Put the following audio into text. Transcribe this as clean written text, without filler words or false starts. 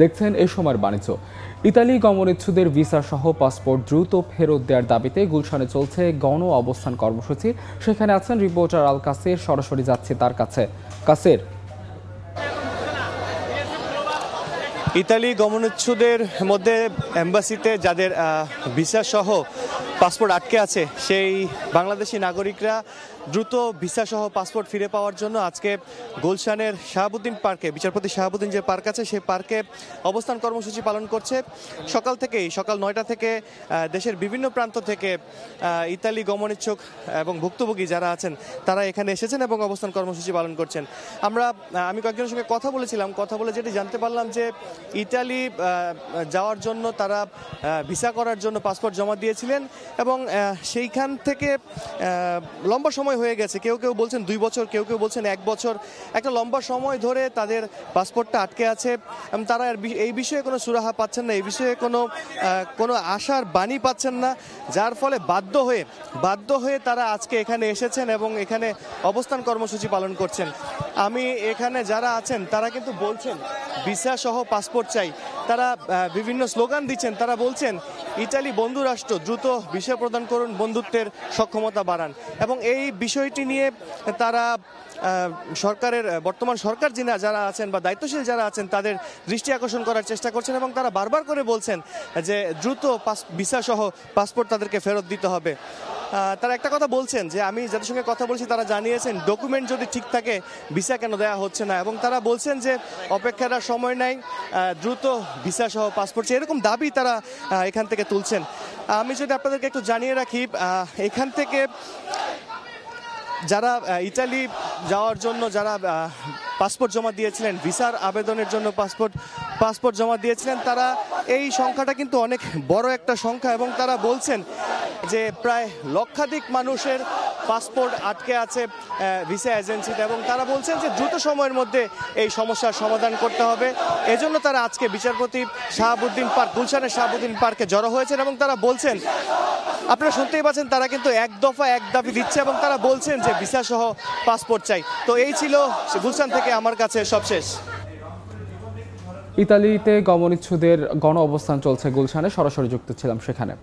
দেখছেন এই সময়ের বাণিজ্য। ইতালি গমনেচ্ছুদের ভিসা সহ পাসপোর্ট দ্রুত ফেরত দেওয়ার দাবিতে গুলশানে চলছে গণ অবস্থান কর্মসূচি। সেখানে আছেন রিপোর্টার আল কাসের, সরাসরি যাচ্ছে তার কাছে। কাসের, ইতালি গমনেচ্ছুদের মধ্যে এম্বাসিতে যাদের ভিসা সহ পাসপোর্ট আটকে আছে সেই বাংলাদেশি নাগরিকরা দ্রুত ভিসা সহ পাসপোর্ট ফিরে পাওয়ার জন্য আজকে গুলশানের শাহাবুদ্দিন পার্কে, বিচারপতি শাহাবুদ্দিন যে পার্ক আছে সেই পার্কে অবস্থান কর্মসূচি পালন করছে। সকাল 9টা থেকে দেশের বিভিন্ন প্রান্ত থেকে ইতালি গমনেচ্ছুক এবং ভুক্তভোগী যারা আছেন তারা এখানে এসেছেন এবং অবস্থান কর্মসূচি পালন করছেন। আমি কয়েকজনের সঙ্গে কথা বলে যেটি জানতে পারলাম যে ইতালি যাওয়ার জন্য তারা ভিসা করার জন্য পাসপোর্ট জমা দিয়েছিলেন এবং সেইখান থেকে লম্বা সময় হয়ে গেছে। কেউ কেউ বলছেন 2 বছর, কেউ কেউ বলছেন 1 বছর, একটা লম্বা সময় ধরে তাদের পাসপোর্টটা আটকে আছে। তারা এই বিষয়ে কোনো সুরাহা পাচ্ছেন না, এই বিষয়ে কোনো আশার বাণী পাচ্ছেন না, যার ফলে বাধ্য হয়ে তারা আজকে এখানে এসেছেন এবং এখানে অবস্থান কর্মসূচি পালন করছেন। আমি এখানে যারা আছেন তারা কিন্তু বলছেন ভিসা সহ পাসপোর্ট চাই। তারা বিভিন্ন স্লোগান দিচ্ছেন, তারা বলছেন ইতালি বন্ধু রাষ্ট্র, দ্রুত ভিসা প্রদান করুন, বন্ধুত্বের সক্ষমতা বাড়ান। এবং এই বিষয়টি নিয়ে তারা বর্তমান সরকার যারা আছেন বা দায়িত্বশীল যারা আছেন তাদের দৃষ্টি আকর্ষণ করার চেষ্টা করছেন এবং তারা বারবার করে বলছেন যে দ্রুত ভিসা সহ পাসপোর্ট তাদেরকে ফেরত দিতে হবে। তারা একটা কথা বলছেন যে আমি যাদের সঙ্গে কথা বলছি তারা জানিয়েছেন ডকুমেন্ট যদি ঠিক থাকে ভিসা কেন দেওয়া হচ্ছে না, এবং তারা বলছেন যে অপেক্ষার আর সময় নাই, দ্রুত ভিসা সহ পাসপোর্ট, এরকম দাবি তারা এখান থেকে তুলছেন। আমি যদি আপনাদেরকে একটু জানিয়ে রাখি, এখান থেকে যারা ইতালি যাওয়ার জন্য যারা পাসপোর্ট জমা দিয়েছিলেন, ভিসার আবেদনের জন্য পাসপোর্ট জমা দিয়েছিলেন, তারা এই সংখ্যাটা কিন্তু অনেক বড় একটা সংখ্যা এবং তারা বলছেন যে প্রায় লক্ষাধিক মানুষের পাসপোর্ট আটকে আছে ভিসা এজেন্সিতে এবং তারা বলছেন যে দ্রুত সময়ের মধ্যে এই সমস্যার সমাধান করতে হবে। এজন্য তারা আজকে বিচারপতি গুলশানের শাহাবুদ্দিন পার্কে জড়ো হয়েছেন এবং তারা বলছেন, আপনারা শুনতেই পাচ্ছেন, তারা কিন্তু এক দাবি দিচ্ছে এবং তারা বলছেন যে ভিসা সহ পাসপোর্ট চাই। তো এই ছিল গুলশান থেকে আমার কাছে সবশেষ। ইতালিতে গমনেচ্ছুদের গণ অবস্থান চলছে গুলশানে, সরাসরি যুক্ত ছিলাম সেখানে।